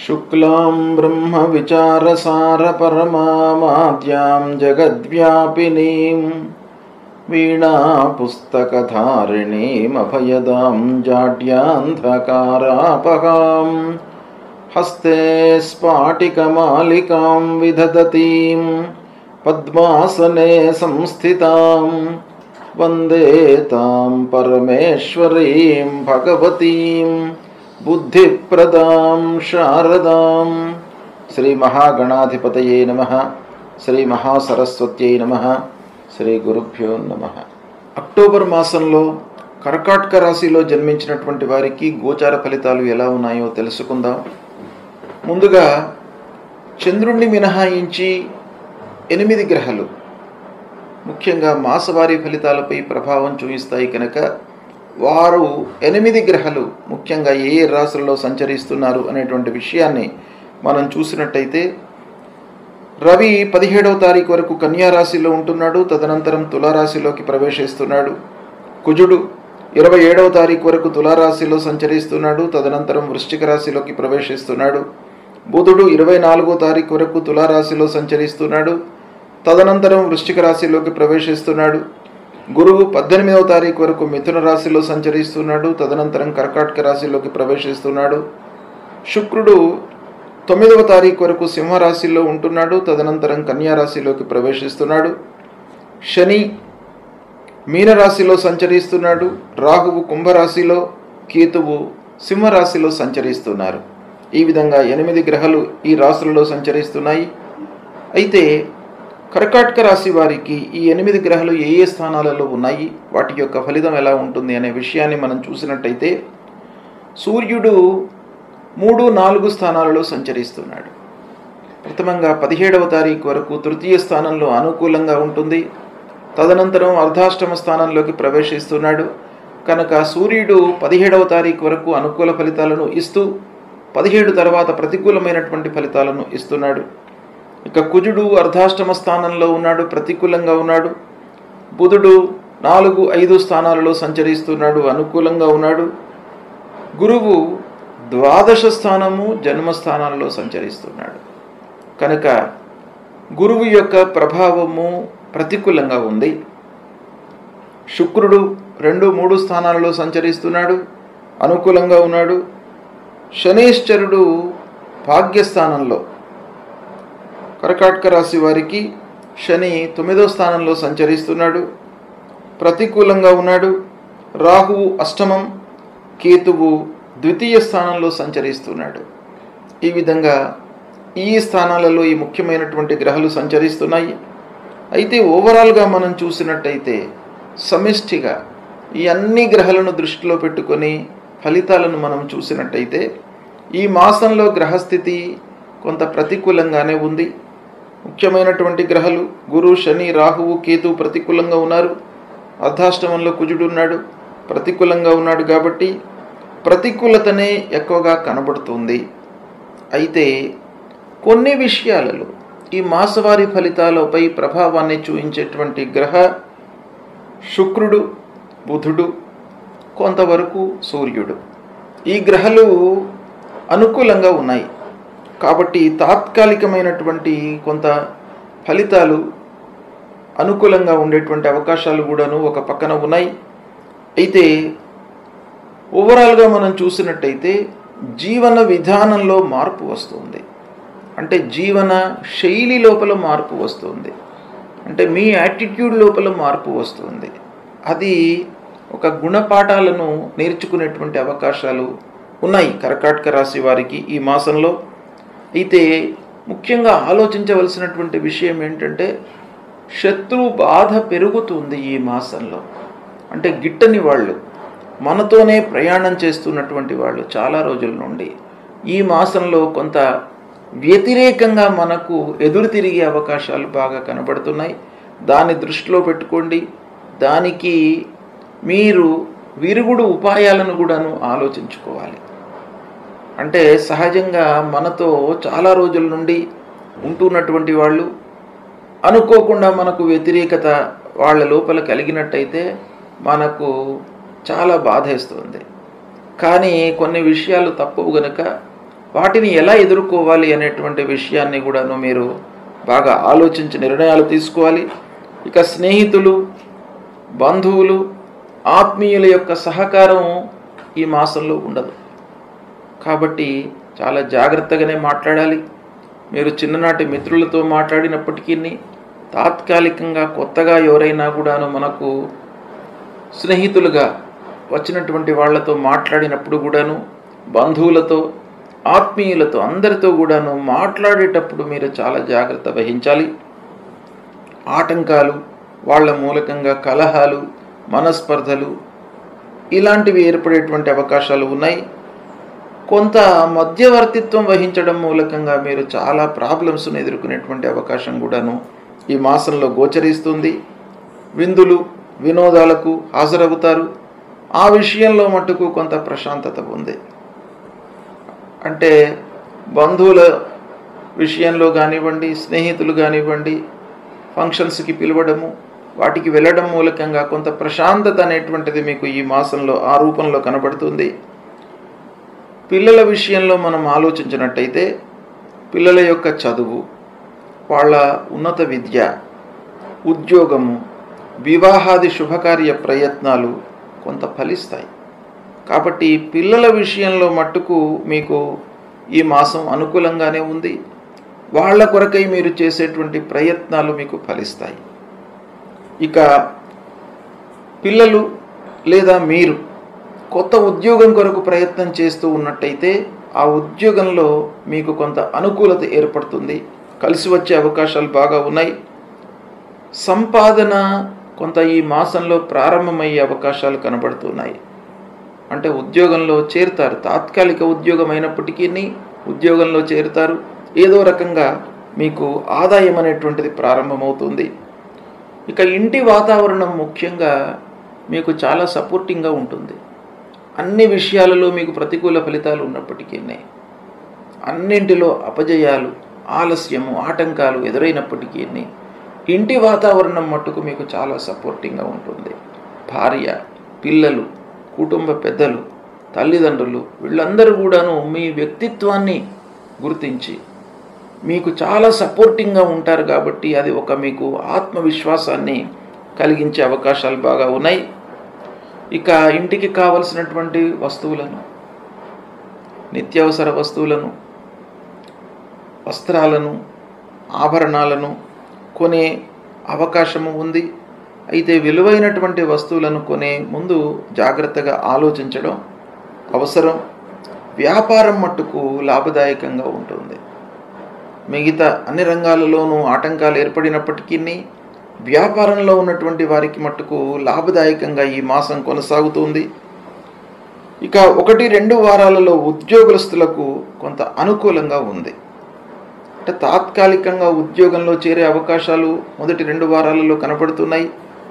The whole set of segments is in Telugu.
शुक्लां ब्रह्मविचारसारपरमामाद्यां जगद्व्यापिनीं वीणापुस्तकधारिणीमभयदां जाड्यान्धकारापहां हस्ते स्फाटिकमालिकां विदधतीं पद्मासने संस्थितां वन्दे तां परमेश्वरीं भगवतीं बुद्धिप्रदां शारदां। श्री महागणाधिपतये नमः। श्री महासरस्वत्यै नमः। శ్రీ గురుభ్యో నమః. అక్టోబర్ మాసంలో కర్కాటక రాశిలో జన్మించినటువంటి వారికి గోచార ఫలితాలు ఎలా ఉన్నాయో తెలుసుకుందాం. ముందుగా చంద్రుణ్ణి మినహాయించి 8 గ్రహాలు ముఖ్యంగా మాసవారీ ఫలితాలపై ప్రభావం చూపిస్తాయి కనుక వారు 8 గ్రహాలు ముఖ్యంగా ఏ ఏ రాశుల్లో సంచరిస్తున్నారు అనేటువంటి విషయాన్ని మనం చూసినట్టయితే రవి 17వ తారీఖు వరకు కన్యా రాశిలో ఉంటున్నాడు. తదనంతరం తులారాశిలోకి ప్రవేశిస్తున్నాడు. కుజుడు 27వ తారీఖు వరకు తులారాశిలో సంచరిస్తున్నాడు. తదనంతరం వృశ్చిక రాశిలోకి ప్రవేశిస్తున్నాడు. బుధుడు 24వ తారీఖు వరకు తులారాశిలో సంచరిస్తున్నాడు. తదనంతరం వృశ్చిక రాశిలోకి ప్రవేశిస్తున్నాడు. గురువు 18వ తారీఖు వరకు మిథున రాశిలో సంచరిస్తున్నాడు. తదనంతరం కర్కాటక రాశిలోకి ప్రవేశిస్తున్నాడు. శుక్రుడు 9వ తారీఖు వరకు సింహరాశిలో ఉంటున్నాడు. తదనంతరం కన్యా రాశిలోకి ప్రవేశిస్తున్నాడు. శని మీనరాశిలో సంచరిస్తున్నాడు. రాహువు కుంభరాశిలో, కేతువు సింహరాశిలో సంచరిస్తున్నారు. ఈ విధంగా 8 గ్రహాలు ఈ రాశులలో సంచరిస్తున్నాయి. అయితే కర్కాటక రాశి వారికి ఈ 8 గ్రహాలు ఏ ఏ స్థానాలలో ఉన్నాయి, వాటి యొక్క ఫలితం ఎలా ఉంటుంది అనే విషయాన్ని మనం చూసినట్టయితే సూర్యుడు 3, 4 స్థానాలలో సంచరిస్తున్నాడు. ప్రథమంగా 17వ తారీఖు వరకు తృతీయ స్థానంలో అనుకూలంగా ఉంటుంది. తదనంతరం అర్ధాష్టమ స్థానంలోకి ప్రవేశిస్తున్నాడు. కనుక సూర్యుడు 17వ తారీఖు వరకు అనుకూల ఫలితాలను ఇస్తూ 17 తర్వాత ప్రతికూలమైనటువంటి ఫలితాలను ఇస్తున్నాడు. ఇక కుజుడు అర్ధాష్టమ స్థానంలో ఉన్నాడు, ప్రతికూలంగా ఉన్నాడు. బుధుడు 4, 5 స్థానాలలో సంచరిస్తున్నాడు, అనుకూలంగా ఉన్నాడు. గురువు ద్వాదశ స్థానము, జన్మస్థానాలలో సంచరిస్తున్నాడు. కనుక గురువు యొక్క ప్రభావము ప్రతికూలంగా ఉంది. శుక్రుడు 2, 3 స్థానాలలో సంచరిస్తున్నాడు, అనుకూలంగా ఉన్నాడు. శనీశ్వరుడు భాగ్యస్థానంలో, కర్కాటక రాశి వారికి శని 9వ స్థానంలో సంచరిస్తున్నాడు, ప్రతికూలంగా ఉన్నాడు. రాహువు అష్టమం, కేతువు ద్వితీయ స్థానంలో సంచరిస్తున్నాడు. ఈ విధంగా ఈ స్థానాలలో ఈ ముఖ్యమైనటువంటి గ్రహాలు సంచరిస్తున్నాయి. అయితే ఓవరాల్గా మనం చూసినట్టయితే సమిష్టిగా ఈ అన్ని గ్రహాలను దృష్టిలో పెట్టుకొని ఫలితాలను మనం చూసినట్టయితే ఈ మాసంలో గ్రహస్థితి కొంత ప్రతికూలంగానే ఉంది. ముఖ్యమైనటువంటి గ్రహాలు గురు, శని, రాహువు, కేతువు ప్రతికూలంగా ఉన్నారు. అర్ధాష్టమంలో కుజుడు ఉన్నాడు, ప్రతికూలంగా ఉన్నాడు. కాబట్టి ప్రతికూలతనే ఎక్కువగా కనబడుతుంది. అయితే కొన్ని విషయాలలో ఈ మాసవారీ ఫలితాలపై ప్రభావాన్ని చూపించేటువంటి గ్రహ శుక్రుడు, బుధుడు, కొంతవరకు సూర్యుడు, ఈ గ్రహాలు అనుకూలంగా ఉన్నాయి. కాబట్టి తాత్కాలికమైనటువంటి కొంత ఫలితాలు అనుకూలంగా ఉండేటువంటి అవకాశాలు కూడాను ఒక పక్కన ఉన్నాయి. అయితే ఓవరాల్గా మనం చూసినట్టయితే జీవన విధానంలో మార్పు వస్తుంది. అంటే జీవన శైలి లోపల మార్పు వస్తుంది. అంటే మీ యాటిట్యూడ్ లోపల మార్పు వస్తుంది. అది ఒక గుణపాఠాలను నేర్చుకునేటువంటి అవకాశాలు ఉన్నాయి కర్కాటక రాశి వారికి ఈ మాసంలో. అయితే ముఖ్యంగా ఆలోచించవలసినటువంటి విషయం ఏంటంటే శత్రు బాధ పెరుగుతుంది ఈ మాసంలో. అంటే గిట్టని వాళ్ళు, మనతోనే ప్రయాణం చేస్తున్నటువంటి వాళ్ళు చాలా రోజుల నుండి ఈ మాసంలో కొంత వ్యతిరేకంగా మనకు ఎదురు తిరిగే అవకాశాలు బాగా కనబడుతున్నాయి. దాన్ని దృష్టిలో పెట్టుకోండి. దానికి మీరు విరుగుడు ఉపాయాలను కూడాను ఆలోచించుకోవాలి. అంటే సహజంగా మనతో చాలా రోజుల నుండి ఉంటున్నటువంటి వాళ్ళు అనుకోకుండా మనకు వ్యతిరేకత వాళ్ళ లోపల కలిగినట్టయితే మనకు చాలా బాధేస్తుంది. కానీ కొన్ని విషయాలు తప్పవు గనుక వాటిని ఎలా ఎదుర్కోవాలి అనేటువంటి విషయాన్ని కూడాను మీరు బాగా ఆలోచించి నిర్ణయాలు తీసుకోవాలి. ఇక స్నేహితులు, బంధువులు, ఆత్మీయుల యొక్క సహకారం ఈ మాసంలో ఉండదు. కాబట్టి చాలా జాగ్రత్తగానే మాట్లాడాలి. మీరు చిన్ననాటి మిత్రులతో మాట్లాడినప్పటికీ తాత్కాలికంగా కొత్తగా ఎవరైనా కూడాను మనకు స్నేహితులుగా వచ్చినటువంటి వాళ్ళతో మాట్లాడినప్పుడు కూడాను, బంధువులతో, ఆత్మీయులతో అందరితో కూడాను మాట్లాడేటప్పుడు మీరు చాలా జాగ్రత్త వహించాలి. ఆటంకాలు, వాళ్ళ మూలకంగా కలహాలు, మనస్పర్ధలు ఇలాంటివి ఏర్పడేటువంటి అవకాశాలు ఉన్నాయి. కొంత మధ్యవర్తిత్వం వహించడం మూలకంగా మీరు చాలా ప్రాబ్లమ్స్ను ఎదుర్కొనేటువంటి అవకాశం కూడాను ఈ మాసంలో గోచరిస్తుంది. విందులు, వినోదాలకు హాజరవుతారు. ఆ విషయంలో మట్టుకు కొంత ప్రశాంతత ఉంది. అంటే బంధువుల విషయంలో కానివ్వండి, స్నేహితులు కానివ్వండి, ఫంక్షన్స్కి పిలవడము, వాటికి వెళ్ళడం మూలకంగా కొంత ప్రశాంతత అనేటువంటిది మీకు ఈ మాసంలో ఆ రూపంలో కనబడుతుంది. పిల్లల విషయంలో మనం ఆలోచించినట్టయితే పిల్లల యొక్క చదువు, వాళ్ళ ఉన్నత విద్య, ఉద్యోగము, వివాహాది శుభకార్య ప్రయత్నాలు కొంత ఫలిస్తాయి. కాబట్టి పిల్లల విషయంలో మట్టుకు మీకు ఈ మాసం అనుకూలంగానే ఉంది. వాళ్ళ కొరకై మీరు చేసేటువంటి ప్రయత్నాలు మీకు ఫలిస్తాయి. ఇక పిల్లలు లేదా మీరు కొత్త ఉద్యోగం కొరకు ప్రయత్నం చేస్తూ ఉన్నట్టయితే ఆ ఉద్యోగంలో మీకు కొంత అనుకూలత ఏర్పడుతుంది. కలిసి వచ్చే అవకాశాలు బాగా ఉన్నాయి. సంపాదన కొంత ఈ మాసంలో ప్రారంభమయ్యే అవకాశాలు కనబడుతున్నాయి. అంటే ఉద్యోగంలో చేరుతారు. తాత్కాలిక ఉద్యోగం అయినప్పటికీ ఉద్యోగంలో చేరుతారు. ఏదో రకంగా మీకు ఆదాయం అనేటువంటిది ప్రారంభమవుతుంది. ఇక ఇంటి వాతావరణం ముఖ్యంగా మీకు చాలా సపోర్టింగ్గా ఉంటుంది. అన్ని విషయాలలో మీకు ప్రతికూల ఫలితాలు ఉన్నప్పటికీ, అన్నింటిలో అపజయాలు, ఆలస్యము, ఆటంకాలు ఎదురైనప్పటికీ ఇంటి వాతావరణం మట్టుకు మీకు చాలా సపోర్టింగ్గా ఉంటుంది. భార్య, పిల్లలు, కుటుంబ పెద్దలు, తల్లిదండ్రులు వీళ్ళందరూ కూడాను మీ వ్యక్తిత్వాన్ని గుర్తించి మీకు చాలా సపోర్టింగ్గా ఉంటారు. కాబట్టి అది ఒక మీకు ఆత్మవిశ్వాసాన్ని కలిగించే అవకాశాలు బాగా ఉన్నాయి. ఇక ఇంటికి కావలసినటువంటి వస్తువులను, నిత్యావసర వస్తువులను, వస్త్రాలను, ఆభరణాలను కొనే అవకాశము ఉంది. అయితే విలువైనటువంటి వస్తువులను కొనే ముందు జాగ్రత్తగా ఆలోచించడం అవసరం. వ్యాపారం మట్టుకు లాభదాయకంగా ఉంటుంది. మిగతా అన్ని రంగాలలోనూ ఆటంకాలు ఏర్పడినప్పటికీ వ్యాపారంలో ఉన్నటువంటి వారికి మట్టుకు లాభదాయకంగా ఈ మాసం కొనసాగుతుంది. ఇక 1-2 వారాలలో ఉద్యోగస్తులకు కొంత అనుకూలంగా ఉంది. అంటే తాత్కాలికంగా ఉద్యోగంలో చేరే అవకాశాలు మొదటి 2 వారాలలో కనపడుతున్నాయి.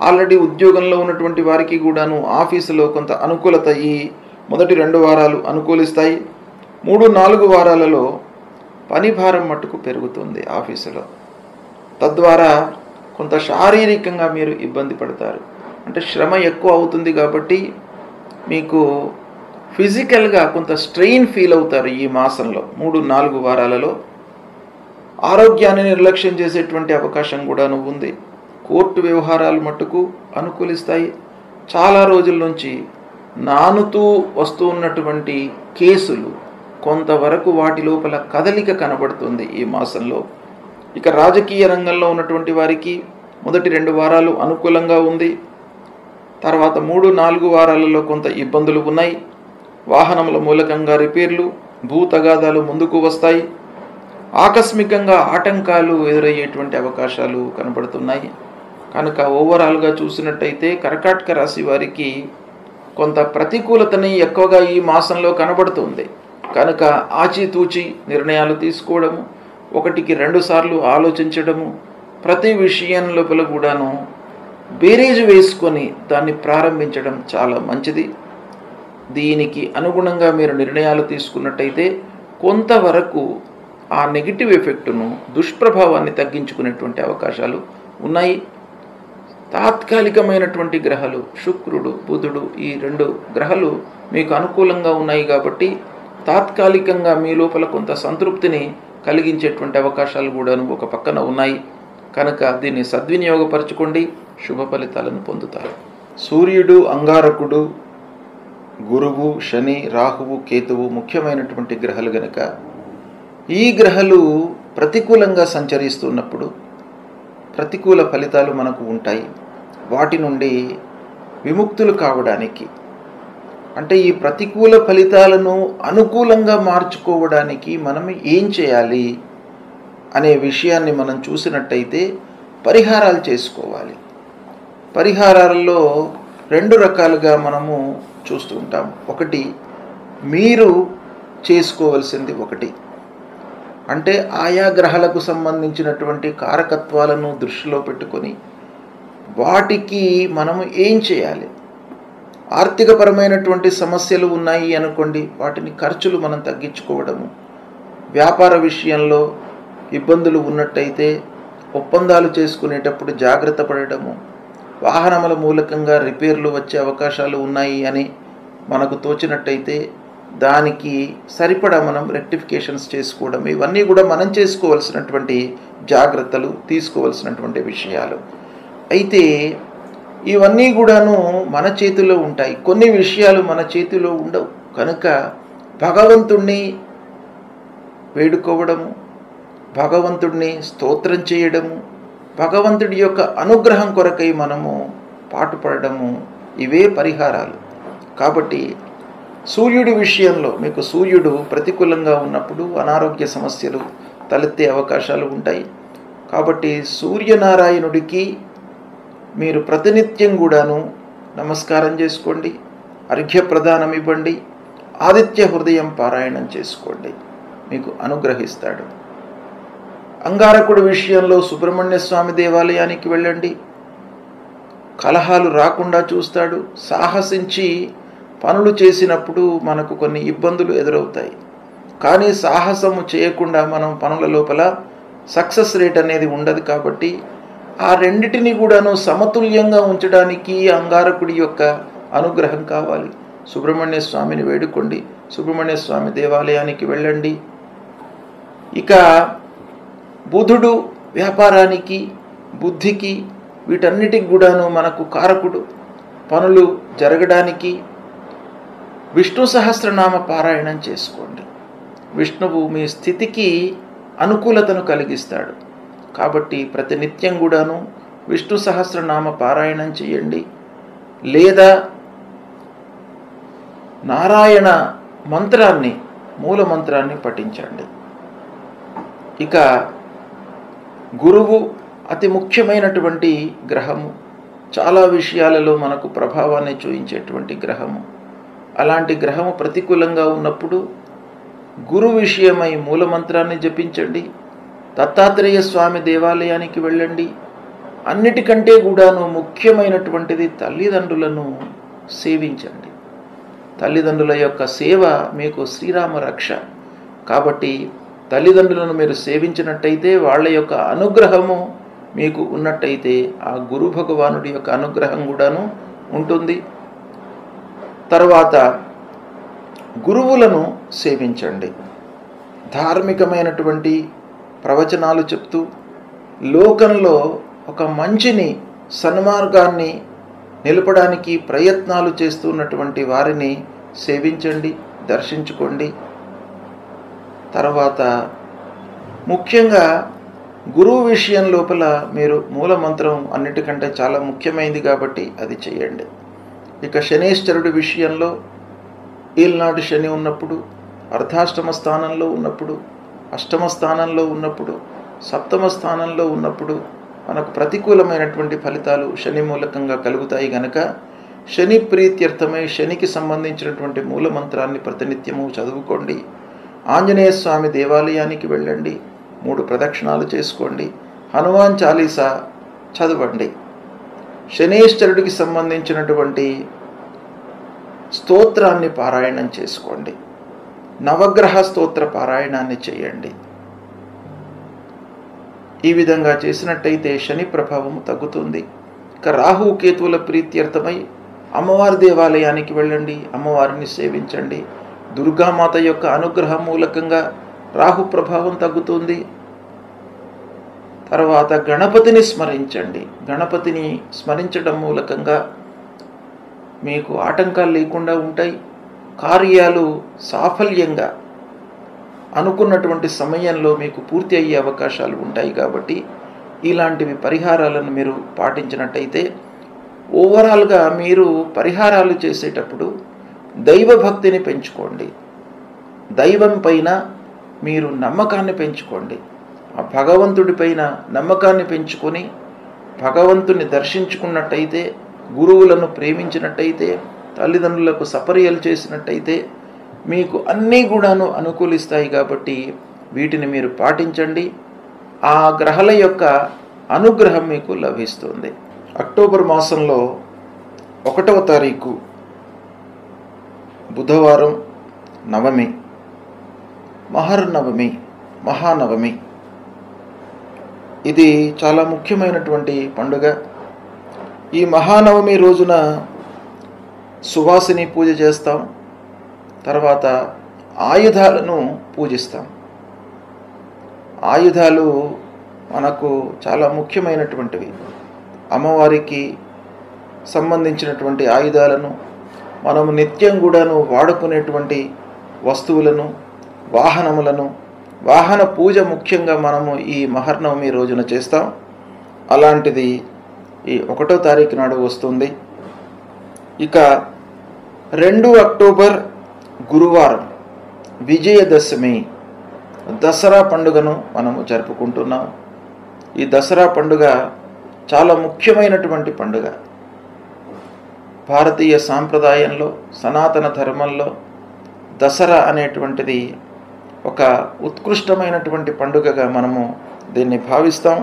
ఆల్రెడీ ఉద్యోగంలో ఉన్నటువంటి వారికి కూడాను ఆఫీసులో కొంత అనుకూలత ఈ మొదటి 2 వారాలు అనుకూలిస్తాయి. 3-4 వారాలలో పని భారం మట్టుకు పెరుగుతుంది ఆఫీసులో. తద్వారా కొంత శారీరకంగా మీరు ఇబ్బంది పడతారు. అంటే శ్రమ ఎక్కువ అవుతుంది కాబట్టి మీకు ఫిజికల్గా కొంత స్ట్రెయిన్ ఫీల్ అవుతారు ఈ మాసంలో. 3-4 వారాలలో ఆరోగ్యాన్ని నిర్లక్ష్యం చేసేటువంటి అవకాశం కూడా ఉంది. కోర్టు వ్యవహారాలు మట్టుకు అనుకూలిస్తాయి. చాలా రోజుల నుంచి నానుతూ వస్తూ ఉన్నటువంటి కేసులు కొంతవరకు వాటి లోపల కదలిక కనబడుతుంది ఈ మాసంలో. ఇక రాజకీయ రంగంలో ఉన్నటువంటి వారికి మొదటి 2 వారాలు అనుకూలంగా ఉంది. తర్వాత 3-4 వారాలలో కొంత ఇబ్బందులు ఉన్నాయి. వాహనముల మూలకంగా రిపేర్లు, భూ తగాదాలు ముందుకు వస్తాయి. ఆకస్మికంగా ఆటంకాలు ఎదురయ్యేటువంటి అవకాశాలు కనబడుతున్నాయి. కనుక ఓవరాల్గా చూసినట్టయితే కర్కాటక రాశి వారికి కొంత ప్రతికూలతని ఎక్కువగా ఈ మాసంలో కనబడుతుంది. కనుక ఆచితూచి నిర్ణయాలు తీసుకోవడము, 1-2 సార్లు ఆలోచించడము, ప్రతి విషయం లోపల కూడాను బేరీజు వేసుకొని దాన్ని ప్రారంభించడం చాలా మంచిది. దీనికి అనుగుణంగా మీరు నిర్ణయాలు తీసుకున్నట్టయితే కొంతవరకు ఆ నెగిటివ్ ఎఫెక్టును, దుష్ప్రభావాన్ని తగ్గించుకునేటువంటి అవకాశాలు ఉన్నాయి. తాత్కాలికమైనటువంటి గ్రహాలు శుక్రుడు, బుధుడు, ఈ 2 గ్రహాలు మీకు అనుకూలంగా ఉన్నాయి కాబట్టి తాత్కాలికంగా మీ లోపల కొంత సంతృప్తిని కలిగించేటువంటి అవకాశాలు కూడాను ఒక పక్కన ఉన్నాయి కనుక దీన్ని సద్వినియోగపరచుకోండి, శుభ ఫలితాలను పొందుతారు. సూర్యుడు, అంగారకుడు, గురువు, శని, రాహువు, కేతువు ముఖ్యమైనటువంటి గ్రహాలు గనక ఈ గ్రహాలు ప్రతికూలంగా సంచరిస్తున్నప్పుడు ప్రతికూల ఫలితాలు మనకు ఉంటాయి. వాటి నుండి విముక్తులు కావడానికి, అంటే ఈ ప్రతికూల ఫలితాలను అనుకూలంగా మార్చుకోవడానికి మనం ఏం చేయాలి అనే విషయాన్ని మనం చూసినట్టయితే పరిహారాలు చేసుకోవాలి. పరిహారాల్లో 2 రకాలుగా మనము చూస్తూ ఉంటాం. ఒకటి, మీరు చేసుకోవలసింది ఒకటి, అంటే ఆయా గ్రహాలకు సంబంధించినటువంటి కారకత్వాలను దృష్టిలో పెట్టుకొని వాటికి మనము ఏం చేయాలి. ఆర్థికపరమైనటువంటి సమస్యలు ఉన్నాయి అనుకోండి, వాటిని ఖర్చులు మనం తగ్గించుకోవడము. వ్యాపార విషయంలో ఇబ్బందులు ఉన్నట్టయితే ఒప్పందాలు చేసుకునేటప్పుడు జాగ్రత్త పడడము. వాహనముల మూలకంగా రిపేర్లు వచ్చే అవకాశాలు ఉన్నాయి అని మనకు తోచినట్టయితే దానికి సరిపడా మనం రెక్టిఫికేషన్స్ చేసుకోవడం, ఇవన్నీ కూడా మనం చేసుకోవాల్సినటువంటి జాగ్రత్తలు, తీసుకోవాల్సినటువంటి విషయాలు. అయితే ఇవన్నీ కూడాను మన చేతిలో ఉంటాయి. కొన్ని విషయాలు మన చేతిలో ఉండవు కనుక భగవంతుణ్ణి వేడుకోవడము, భగవంతుడిని స్తోత్రం చేయడము, భగవంతుడి యొక్క అనుగ్రహం కొరకై మనము పాటుపడము, ఇవే పరిహారాలు. కాబట్టి సూర్యుడి విషయంలో మీకు సూర్యుడు ప్రతికూలంగా ఉన్నప్పుడు అనారోగ్య సమస్యలు తలెత్తే అవకాశాలు ఉంటాయి. కాబట్టి సూర్యనారాయణుడికి మీరు ప్రతినిత్యం కూడాను నమస్కారం చేసుకోండి, అర్ఘ్యప్రదానం ఇవ్వండి, ఆదిత్య హృదయం పారాయణం చేసుకోండి, మీకు అనుగ్రహిస్తాడు. అంగారకుడి విషయంలో సుబ్రహ్మణ్య స్వామి దేవాలయానికి వెళ్ళండి, కలహాలు రాకుండా చూస్తాడు. సాహసించి పనులు చేసినప్పుడు మనకు కొన్ని ఇబ్బందులు ఎదురవుతాయి, కానీ సాహసము చేయకుండా మనం పనుల లోపల సక్సెస్ రేట్ అనేది ఉండదు. కాబట్టి ఆ రెండిటిని కూడాను సమతుల్యంగా ఉంచడానికి అంగారకుడి యొక్క అనుగ్రహం కావాలి. సుబ్రహ్మణ్య స్వామిని వేడుకోండి, సుబ్రహ్మణ్య స్వామి దేవాలయానికి వెళ్ళండి. ఇక బుధుడు వ్యాపారానికి, బుద్ధికి, వీటన్నిటికి కూడాను మనకు కారకుడు. పనులు జరగడానికి విష్ణు సహస్రనామ పారాయణం చేసుకోండి. విష్ణువు మీ స్థితికి అనుకూలతను కలిగిస్తాడు. కాబట్టి ప్రతినిత్యం కూడాను విష్ణు సహస్రనామ పారాయణం చేయండి, లేదా నారాయణ మంత్రాన్ని, మూల మంత్రాన్ని పఠించండి. ఇక గురువు అతి ముఖ్యమైనటువంటి గ్రహము, చాలా విషయాలలో మనకు ప్రభావాన్ని చూపించేటువంటి గ్రహము. అలాంటి గ్రహము ప్రతికూలంగా ఉన్నప్పుడు గురు విషయమై మూలమంత్రాన్ని జపించండి, దత్తాత్రేయ స్వామి దేవాలయానికి వెళ్ళండి. అన్నిటికంటే కూడాను ముఖ్యమైనటువంటిది తల్లిదండ్రులను సేవించండి. తల్లిదండ్రుల యొక్క సేవ మీకు శ్రీరామ రక్ష. కాబట్టి తల్లిదండ్రులను మీరు సేవించినట్టయితే, వాళ్ళ యొక్క అనుగ్రహము మీకు ఉన్నట్టయితే ఆ గురు భగవానుడి యొక్క అనుగ్రహం కూడాను ఉంటుంది. తర్వాత గురువులను సేవించండి. ధార్మికమైనటువంటి ప్రవచనాలు చెప్తూ లోకంలో ఒక మంచిని, సన్మార్గాన్ని నిలపడానికి ప్రయత్నాలు చేస్తున్నటువంటి వారిని సేవించండి, దర్శించుకోండి. తర్వాత ముఖ్యంగా గురువు విషయం లోపల మీరు మూలమంత్రం అన్నిటికంటే చాలా ముఖ్యమైనది కాబట్టి అది చేయండి. ఇక శనేశ్వరుడి విషయంలో ఈల్నాడు శని ఉన్నప్పుడు, అర్ధాష్టమ స్థానంలో ఉన్నప్పుడు, అష్టమ స్థానంలో ఉన్నప్పుడు, సప్తమ స్థానంలో ఉన్నప్పుడు మనకు ప్రతికూలమైనటువంటి ఫలితాలు శని మూలకంగా కలుగుతాయి. గనక శని ప్రీత్యర్థమై శనికి సంబంధించినటువంటి మూలమంత్రాన్ని ప్రతినిత్యము చదువుకోండి. ఆంజనేయ స్వామి దేవాలయానికి వెళ్ళండి, 3 ప్రదక్షిణాలు చేసుకోండి, హనుమాన్ చాలీసా చదవండి. శనేశ్వరుడికి సంబంధించినటువంటి స్తోత్రాన్ని పారాయణం చేసుకోండి, నవగ్రహ స్తోత్ర పారాయణాన్ని చేయండి. ఈ విధంగా చేసినట్టయితే శని ప్రభావము తగ్గుతుంది. ఇక రాహు కేతువుల ప్రీత్యర్థమై అమ్మవారి దేవాలయానికి వెళ్ళండి, అమ్మవారిని సేవించండి. దుర్గామాత యొక్క అనుగ్రహం మూలకంగా రాహు ప్రభావం తగ్గుతుంది. తర్వాత గణపతిని స్మరించండి. గణపతిని స్మరించడం మూలకంగా మీకు ఆటంకాలు లేకుండా ఉంటాయి. కార్యాలు సాఫల్యంగా అనుకున్నటువంటి సమయంలో మీకు పూర్తి అయ్యే అవకాశాలు ఉంటాయి. కాబట్టి ఇలాంటివి పరిహారాలను మీరు పాటించినట్టయితే ఓవరాల్గా మీరు పరిహారాలు చేసేటప్పుడు దైవభక్తిని పెంచుకోండి. దైవం పైన మీరు నమ్మకాన్ని పెంచుకోండి. ఆ భగవంతుడి పైన నమ్మకాన్ని పెంచుకొని భగవంతుని దర్శించుకున్నట్టయితే, గురువులను ప్రేమించినట్టయితే, తల్లిదండ్రులకు సపర్యలు చేసినట్టయితే మీకు అన్నీ కూడాను అనుకూలిస్తాయి. కాబట్టి వీటిని మీరు పాటించండి. ఆ గ్రహాల యొక్క అనుగ్రహం మీకు లభిస్తుంది. అక్టోబర్ మాసంలో 1వ తారీఖు బుధవారం నవమి, మహర్నవమి, మహానవమి. ఇది చాలా ముఖ్యమైనటువంటి పండుగ. ఈ మహానవమి రోజున సువాసిని పూజ చేస్తాం. తర్వాత ఆయుధాలను పూజిస్తాం. ఆయుధాలు మనకు చాలా ముఖ్యమైనటువంటివి. అమ్మవారికి సంబంధించినటువంటి ఆయుధాలను, మనము నిత్యం కూడాను వాడుకునేటువంటి వస్తువులను, వాహనములను, వాహన పూజ ముఖ్యంగా మనము ఈ మహర్నవమి రోజున చేస్తాం. అలాంటిది ఈ 1వ తారీఖు నాడు వస్తుంది. ఇక 2 అక్టోబర్ గురువారం విజయదశమి, దసరా పండుగను మనము జరుపుకుంటున్నాం. ఈ దసరా పండుగ చాలా ముఖ్యమైనటువంటి పండుగ. భారతీయ సాంప్రదాయంలో, సనాతన ధర్మంలో దసరా అనేటువంటిది ఒక ఉత్కృష్టమైనటువంటి పండుగగా మనము దీన్ని భావిస్తాం.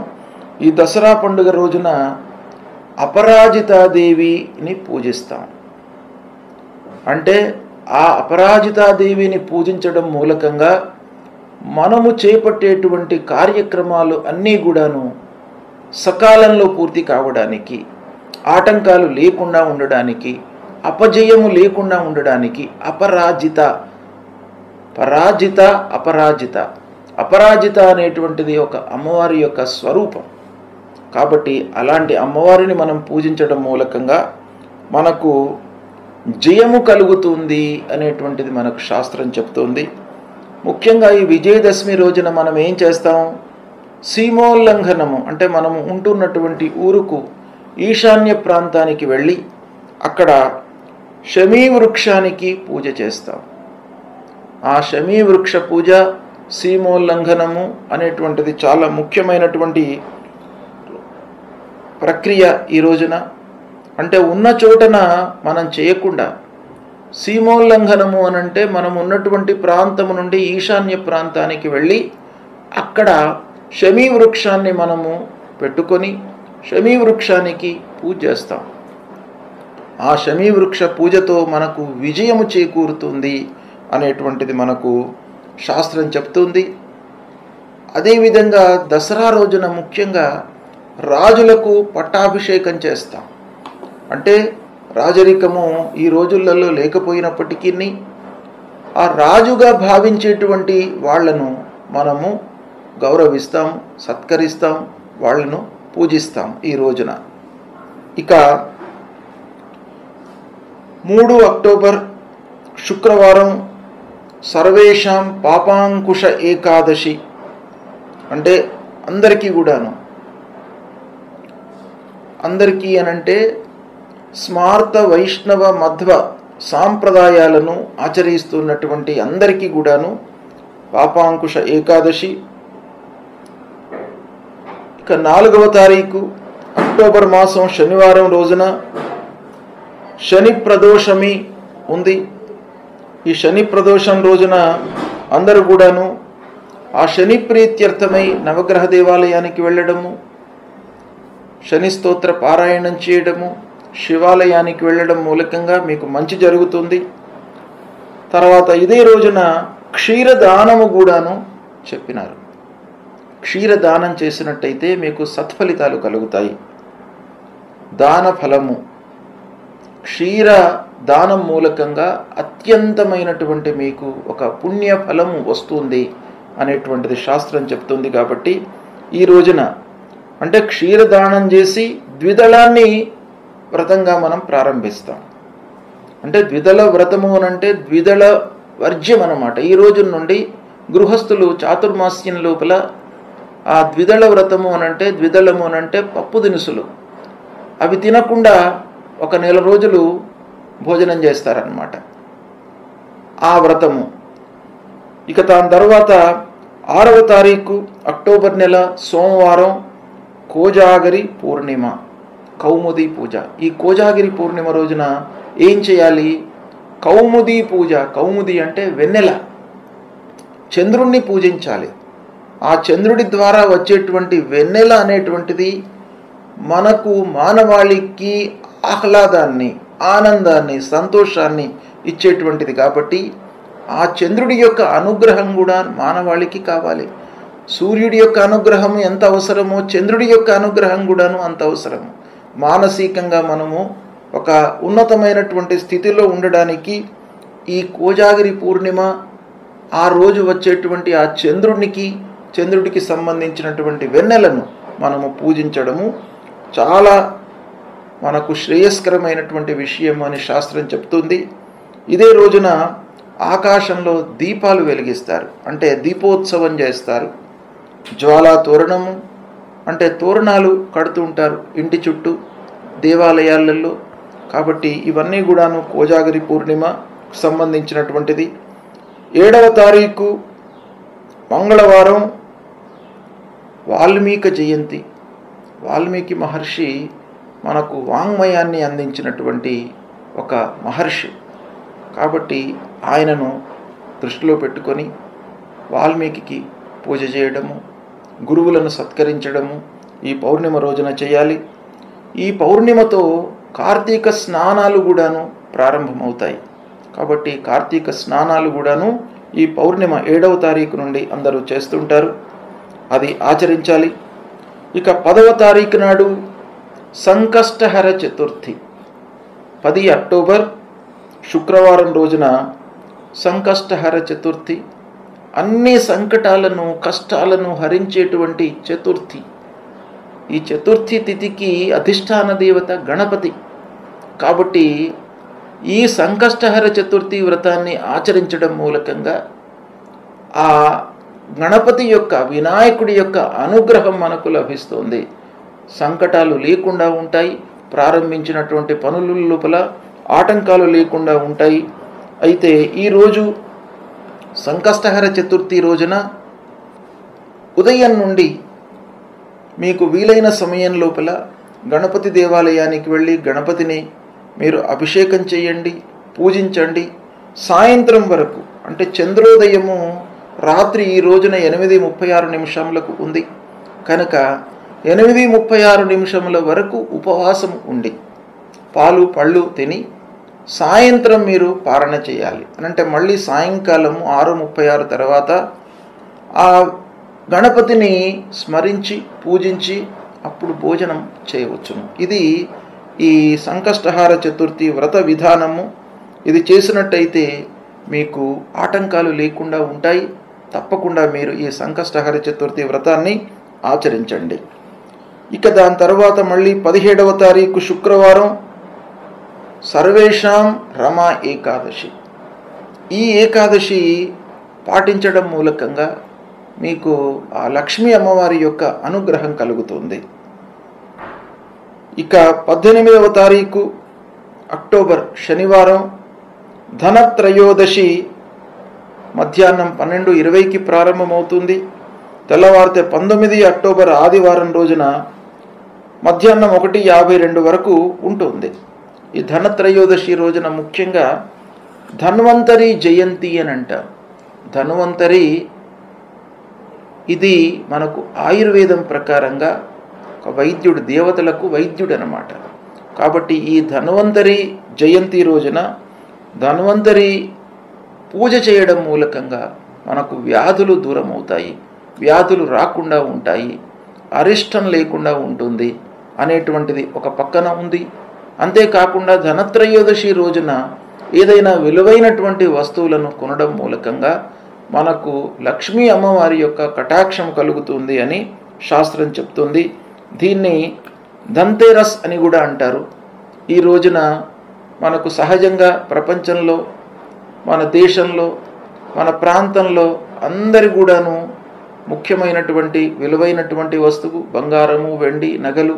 ఈ దసరా పండుగ రోజున అపరాజితాదేవిని పూజిస్తాం. అంటే ఆ అపరాజితాదేవిని పూజించడం మూలకంగా మనము చేపట్టేటువంటి కార్యక్రమాలు అన్నీ కూడాను సకాలంలో పూర్తి కావడానికి, ఆటంకాలు లేకుండా ఉండడానికి, అపజయము లేకుండా ఉండడానికి అపరాజిత, పరాజిత, అపరాజిత. అపరాజిత అనేటువంటిది ఒక అమ్మవారి యొక్క స్వరూపం. కాబట్టి అలాంటి అమ్మవారిని మనం పూజించడం మూలకంగా మనకు జయము కలుగుతుంది అనేటువంటిది మనకు శాస్త్రం చెప్తుంది. ముఖ్యంగా ఈ విజయదశమి రోజున మనం ఏం చేస్తాం? సీమోల్లంఘనము అంటే మనము ఉంటున్నటువంటి ఊరుకు ఈశాన్య ప్రాంతానికి వెళ్ళి అక్కడ శమీ వృక్షానికి పూజ చేస్తాం. ఆ శమీ వృక్ష పూజ, సీమోల్లంఘనము అనేటువంటిది చాలా ముఖ్యమైనటువంటి ప్రక్రియ ఈ రోజున. అంటే ఉన్న చోటన మనం చేయకుండా, సీమోల్లంఘనము అనంటే మనం ఉన్నటువంటి ప్రాంతము నుండి ఈశాన్య ప్రాంతానికి వెళ్ళి అక్కడ శమీ వృక్షాన్ని మనము పెట్టుకొని శమీ వృక్షానికి పూజ చేస్తాం. ఆ శమీ వృక్ష పూజతో మనకు విజయము చేకూరుతుంది అనేటువంటిది మనకు శాస్త్రం చెప్తుంది. అదేవిధంగా దసరా రోజున ముఖ్యంగా రాజులకు పట్టాభిషేకం చేస్తాం. అంటే రాజరికము ఈ రోజులలో లేకపోయినప్పటికీ ఆ రాజుగా భావించేటువంటి వాళ్లను మనము గౌరవిస్తాం, సత్కరిస్తాం, వాళ్లను పూజిస్తాం ఈ రోజున. ఇక 3 అక్టోబర్ శుక్రవారం సర్వేషాం పాపాంకుశ ఏకాదశి. అంటే అందరికీ కూడాను, అందరికీ అనంటే స్మార్త వైష్ణవ మధ్వ సాంప్రదాయాలను ఆచరిస్తున్నటువంటి అందరికీ కూడాను పాపాంకుశ ఏకాదశి. ఇక 4వ తారీఖు అక్టోబర్ మాసం శనివారం రోజున శని ప్రదోషమి ఉంది. ఈ శని ప్రదోషం రోజున అందరూ కూడాను ఆ శని ప్రీత్యర్థమై నవగ్రహ దేవాలయానికి వెళ్ళడము, శని స్తోత్ర పారాయణం చేయడము, శివాలయానికి వెళ్ళడం మూలకంగా మీకు మంచి జరుగుతుంది. తర్వాత ఇదే రోజున క్షీరదానము కూడాను చెప్పినారు. క్షీరదానం చేసినట్టయితే మీకు సత్ఫలితాలు కలుగుతాయి. దాన ఫలము, క్షీర దానం మూలకంగా అత్యంతమైనటువంటి మీకు ఒక పుణ్య ఫలము వస్తుంది అనేటువంటిది శాస్త్రం చెప్తుంది. కాబట్టి ఈ రోజున అంటే క్షీరదానం చేసి ద్విదళాన్ని వ్రతంగా మనం ప్రారంభిస్తాం. అంటే ద్విదళ వ్రతము అనంటే ద్విదళ వర్జ్యం అన్నమాట. ఈ రోజు నుండి గృహస్థులు చాతుర్మాస్యం లోపల ఆ ద్విదళ వ్రతము అనంటే ద్విదళము అనంటే పప్పు దినుసులు అవి తినకుండా ఒక నెల రోజులు భోజనం చేస్తారన్నమాట ఆ వ్రతము. ఇక దాని తర్వాత 6వ తారీఖు అక్టోబర్ నెల సోమవారం కోజాగరి పూర్ణిమ, కౌముది పూజ. ఈ కోజాగిరి పూర్ణిమ రోజున ఏం చేయాలి? కౌముది పూజ. కౌముది అంటే వెన్నెల, చంద్రుణ్ణి పూజించాలి. ఆ చంద్రుడి ద్వారా వచ్చేటువంటి వెన్నెల అనేటువంటిది మనకు మానవాళికి ఆహ్లాదాన్ని, ఆనందాన్ని, సంతోషాన్ని ఇచ్చేటువంటిది. కాబట్టి ఆ చంద్రుడి యొక్క అనుగ్రహం కూడా మానవాళికి కావాలి. సూర్యుడి యొక్క అనుగ్రహం ఎంత అవసరమో చంద్రుడి యొక్క అనుగ్రహం కూడాను అంత అవసరము. మానసికంగా మనము ఒక ఉన్నతమైనటువంటి స్థితిలో ఉండడానికి ఈ కోజాగిరి పూర్ణిమ ఆ రోజు వచ్చేటువంటి ఆ చంద్రుడికి సంబంధించినటువంటి వెన్నెలను మనము పూజించడము చాలా మనకు శ్రేయస్కరమైనటువంటి విషయం అని శాస్త్రం చెప్తుంది. ఇదే రోజున ఆకాశంలో దీపాలు వెలిగిస్తారు, అంటే దీపోత్సవం చేస్తారు. జ్వాలా తోరణము అంటే తోరణాలు కడుతూ ఉంటారు ఇంటి చుట్టూ దేవాలయాలలో. కాబట్టి ఇవన్నీ కూడాను కోజాగిరి పూర్ణిమకు సంబంధించినటువంటిది. 7వ తారీఖు మంగళవారం వాల్మీకి జయంతి. వాల్మీకి మహర్షి మనకు వాంగ్మయాన్ని అందించినటువంటి ఒక మహర్షి. కాబట్టి ఆయనను దృష్టిలో పెట్టుకొని వాల్మీకి పూజ చేయడము, గురువులను సత్కరించడము ఈ పౌర్ణిమ రోజున చేయాలి. ఈ పౌర్ణిమతో కార్తీక స్నానాలు కూడాను ప్రారంభమవుతాయి. కాబట్టి కార్తీక స్నానాలు కూడాను ఈ పౌర్ణిమ 7వ తారీఖు నుండి అందరూ చేస్తుంటారు, అది ఆచరించాలి. ఇక 10వ తారీఖు నాడు సంకష్టహర చతుర్థి. 10 అక్టోబర్ శుక్రవారం రోజున సంకష్టహర చతుర్థి. అన్ని సంకటాలను, కష్టాలను హరించేటువంటి చతుర్థి. ఈ చతుర్థి తిథికి అధిష్టాన దేవత గణపతి. కాబట్టి ఈ సంకష్టహర చతుర్థి వ్రతాన్ని ఆచరించడం మూలకంగా ఆ గణపతి యొక్క, వినాయకుడి యొక్క అనుగ్రహం మనకు లభిస్తుంది. సంకటాలు లేకుండా ఉంటాయి, ప్రారంభించినటువంటి పనుల లోపల ఆటంకాలు లేకుండా ఉంటాయి. అయితే ఈరోజు సంకష్టహర చతుర్థి రోజున ఉదయం నుండి మీకు వీలైన సమయం లోపల గణపతి దేవాలయానికి వెళ్ళి గణపతిని మీరు అభిషేకం చేయండి, పూజించండి. సాయంత్రం వరకు అంటే చంద్రోదయము రాత్రి ఈ రోజున 8:36 ఉంది కనుక 8:36 వరకు ఉపవాసం ఉండి పాలు పళ్ళు తిని సాయంత్రం మీరు పారణ చేయాలి. అంటే మళ్ళీ సాయంకాలము 6:36 తర్వాత ఆ గణపతిని స్మరించి పూజించి అప్పుడు భోజనం చేయవచ్చును. ఇది ఈ సంకష్టహార చతుర్థి వ్రత విధానము. ఇది చేసినట్టయితే మీకు ఆటంకాలు లేకుండా ఉంటాయి. తప్పకుండా మీరు ఈ సంకష్టహార చతుర్థి వ్రతాన్ని ఆచరించండి. ఇక దాని తర్వాత మళ్ళీ 17వ తారీఖు శుక్రవారం సర్వేషాం రమా ఏకాదశి. ఈ ఏకాదశి పాటించడం మూలకంగా మీకు ఆ లక్ష్మీ అమ్మవారి యొక్క అనుగ్రహం కలుగుతుంది. ఇక 18వ తారీఖు అక్టోబర్ శనివారం ధనత్రయోదశి మధ్యాహ్నం 12:20కి ప్రారంభమవుతుంది. తెల్లవారితే 19 అక్టోబర్ ఆదివారం రోజున మధ్యాహ్నం 1:52 వరకు ఉంటుంది. ఈ ధనత్రయోదశి రోజున ముఖ్యంగా ధన్వంతరి జయంతి అని అంటారు. ధన్వంతరి ఇది మనకు ఆయుర్వేదం ప్రకారంగా ఒక వైద్యుడు, దేవతలకు వైద్యుడు అన్నమాట. కాబట్టి ఈ ధన్వంతరి జయంతి రోజున ధన్వంతరి పూజ చేయడం మూలకంగా మనకు వ్యాధులు దూరం అవుతాయి, వ్యాధులు రాకుండా ఉంటాయి, అరిష్టం లేకుండా ఉంటుంది అనేటువంటిది ఒక పక్కన ఉంది. అంతేకాకుండా ధనత్రయోదశి రోజున ఏదైనా విలువైనటువంటి వస్తువులను కొనడం మూలకంగా మనకు లక్ష్మీ అమ్మవారి యొక్క కటాక్షం కలుగుతుంది అని శాస్త్రం చెప్తుంది. దీన్ని ధన్తేరస్ అని కూడా అంటారు. ఈ రోజున మనకు సహజంగా ప్రపంచంలో, మన దేశంలో, మన ప్రాంతంలో అందరి కూడాను ముఖ్యమైనటువంటి విలువైనటువంటి వస్తువు బంగారము, వెండి, నగలు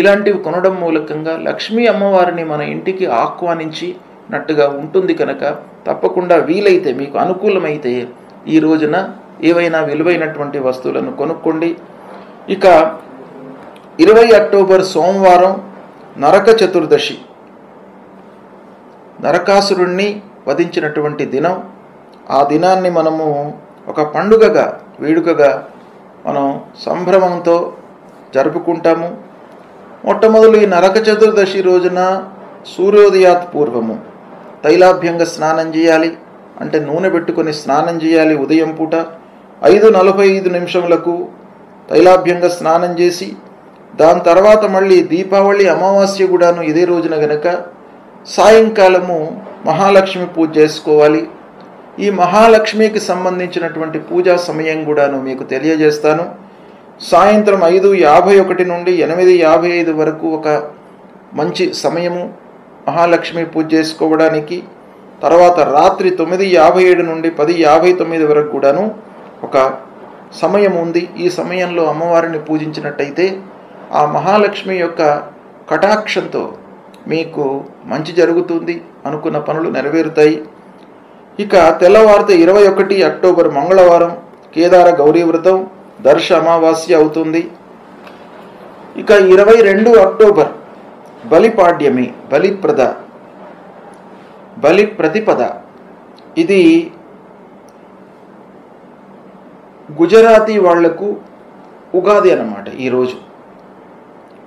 ఇలాంటివి కొనడం మూలకంగా లక్ష్మీ అమ్మవారిని మన ఇంటికి ఆహ్వానించినట్టుగా ఉంటుంది. కనుక తప్పకుండా వీలైతే, మీకు అనుకూలమైతే ఈ రోజున ఏవైనా విలువైనటువంటి వస్తువులను కొనుక్కోండి. ఇక 20 అక్టోబర్ సోమవారం నరక చతుర్దశి, నరకాసురుణ్ణి వధించినటువంటి దినం. ఆ దినాన్ని మనము ఒక పండుగగా, వేడుకగా మనం సంభ్రమంతో జరుపుకుంటాము. మొట్టమొదలు ఈ నరక చతుర్దశి రోజున సూర్యోదయాత్ పూర్వము తైలాభ్యంగ స్నానం చేయాలి. అంటే నూనె పెట్టుకొని స్నానం చేయాలి. ఉదయం పూట 5:45 తైలాభ్యంగ స్నానం చేసి, దాని తర్వాత మళ్ళీ దీపావళి అమావాస్య కూడాను ఇదే రోజున గనక సాయంకాలము మహాలక్ష్మి పూజ చేసుకోవాలి. ఈ మహాలక్ష్మికి సంబంధించినటువంటి పూజా సమయం కూడాను మీకు తెలియజేస్తాను. సాయంత్రం 5:51 నుండి 8:55 వరకు ఒక మంచి సమయము మహాలక్ష్మి పూజ చేసుకోవడానికి. తర్వాత రాత్రి 9:57 నుండి 10:59 వరకు కూడాను ఒక సమయం ఉంది. ఈ సమయంలో అమ్మవారిని పూజించినట్టయితే ఆ మహాలక్ష్మి యొక్క కటాక్షంతో మీకు మంచి జరుగుతుంది, అనుకున్న పనులు నెరవేరుతాయి. ఇక తెల్లవారితే 21 అక్టోబర్ మంగళవారం కేదార గౌరీ వ్రతం, దర్శ అమావాస్య అవుతుంది. ఇక 22 అక్టోబర్ బలిపాడ్యమి, బలి ప్రతిపద. ఇది గుజరాతీ వాళ్లకు ఉగాది అన్నమాట. ఈరోజు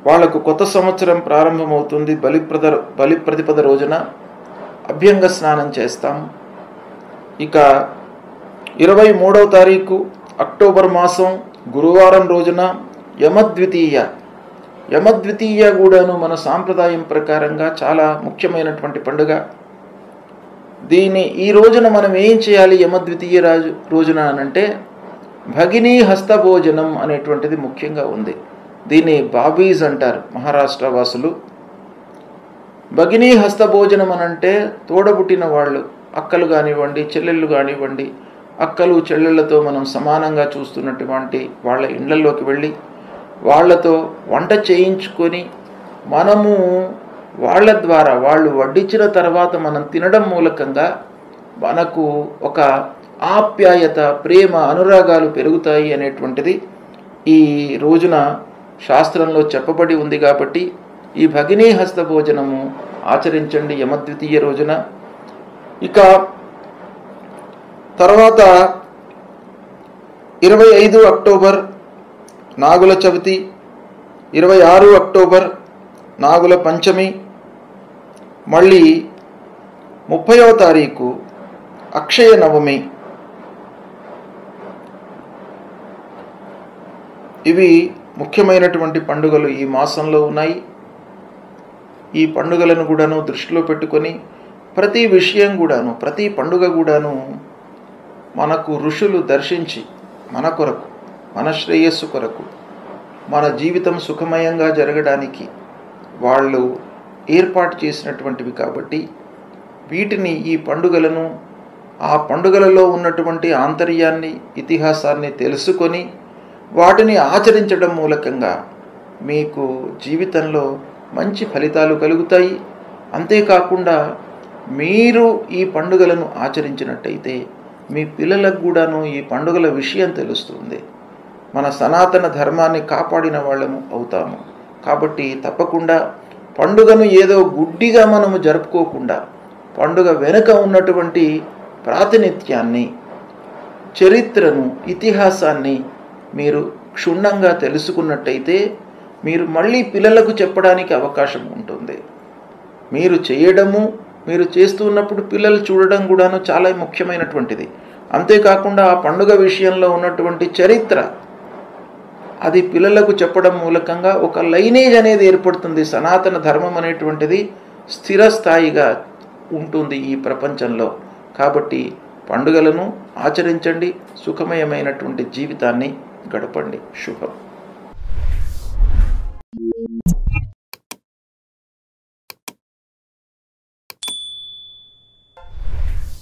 వాళ్లకు కొత్త సంవత్సరం ప్రారంభమవుతుంది. బలి ప్రతిపద రోజున అభ్యంగ స్నానం చేస్తాము. ఇక 23వ తారీఖు అక్టోబర్ మాసం గురువారం రోజున యమద్వితీయ కూడాను మన సాంప్రదాయం ప్రకారంగా చాలా ముఖ్యమైనటువంటి పండుగ. ఈ రోజున మనం ఏం చేయాలి? యమద్వితీయ రోజున అనంటే భగినీ హస్తభోజనం అనేటువంటిది ముఖ్యంగా ఉంది. దీన్ని బాబీస్ అంటారు మహారాష్ట్ర వాసులు. భగినీ హస్తభోజనం అనంటే తోడబుట్టిన వాళ్ళు, అక్కలు కానివ్వండి, చెల్లెళ్ళు కానివ్వండి, అక్కలు చెల్లెళ్ళతో మనం సమానంగా చూస్తున్నటువంటి వాళ్ళ ఇళ్లలోకి వెళ్ళి వాళ్లతో వంట చేయించుకొని మనము వాళ్ళ ద్వారా, వాళ్ళు వడ్డించిన తర్వాత మనం తినడం మూలకంగా మనకు ఒక ఆప్యాయత, ప్రేమ, అనురాగాలు పెరుగుతాయి అనేటువంటిది ఈ రోజున శాస్త్రంలో చెప్పబడి ఉంది. కాబట్టి ఈ భగినీ హస్త భోజనము ఆచరించండి యమద్వితీయ రోజున. ఇక తర్వాత 25 అక్టోబర్ నాగుల చవితి, 26 అక్టోబర్ నాగుల పంచమి, మళ్ళీ 30వ తారీఖు అక్షయ నవమి. ఇవి ముఖ్యమైనటువంటి పండుగలు ఈ మాసంలో ఉన్నాయి. ఈ పండుగలను కూడాను దృష్టిలో పెట్టుకొని ప్రతి విషయం కూడాను, ప్రతి పండుగ కూడాను మనకు ఋషులు దర్శించి మన కొరకు, మన శ్రేయస్సు కొరకు, మన జీవితం సుఖమయంగా జరగడానికి వాళ్ళు ఏర్పాటు చేసినటువంటివి. కాబట్టి వీటిని, ఈ పండుగలను, ఆ పండుగలలో ఉన్నటువంటి ఆంతర్యాన్ని, ఇతిహాసాన్ని తెలుసుకొని వాటిని ఆచరించడం మూలకంగా మీకు జీవితంలో మంచి ఫలితాలు కలుగుతాయి. అంతేకాకుండా మీరు ఈ పండుగలను ఆచరించినట్టయితే మీ పిల్లలకు కూడాను ఈ పండుగల విషయం తెలుస్తుంది. మన సనాతన ధర్మాన్ని కాపాడిన వాళ్ళము అవుతాము. కాబట్టి తప్పకుండా పండుగను ఏదో గుడ్డిగా మనము జరుపుకోకుండా పండుగ వెనుక ఉన్నటువంటి ప్రాతినిధ్యాన్ని, చరిత్రను, ఇతిహాసాన్ని మీరు క్షుణ్ణంగా తెలుసుకున్నట్టయితే మీరు మళ్ళీ పిల్లలకు చెప్పడానికి అవకాశం ఉంటుంది. మీరు చేయడము, మీరు చేస్తున్నప్పుడు పిల్లలు చూడడం కూడాను చాలా ముఖ్యమైనటువంటిది. అంతేకాకుండా ఆ పండుగ విషయంలో ఉన్నటువంటి చరిత్ర, అది పిల్లలకు చెప్పడం మూలకంగా ఒక లైనేజ్ అనేది ఏర్పడుతుంది. సనాతన ధర్మం అనేటువంటిది స్థిరస్థాయిగా ఉంటుంది ఈ ప్రపంచంలో. కాబట్టి పండుగలను ఆచరించండి, సుఖమయమైనటువంటి జీవితాన్ని గడపండి. శుభం.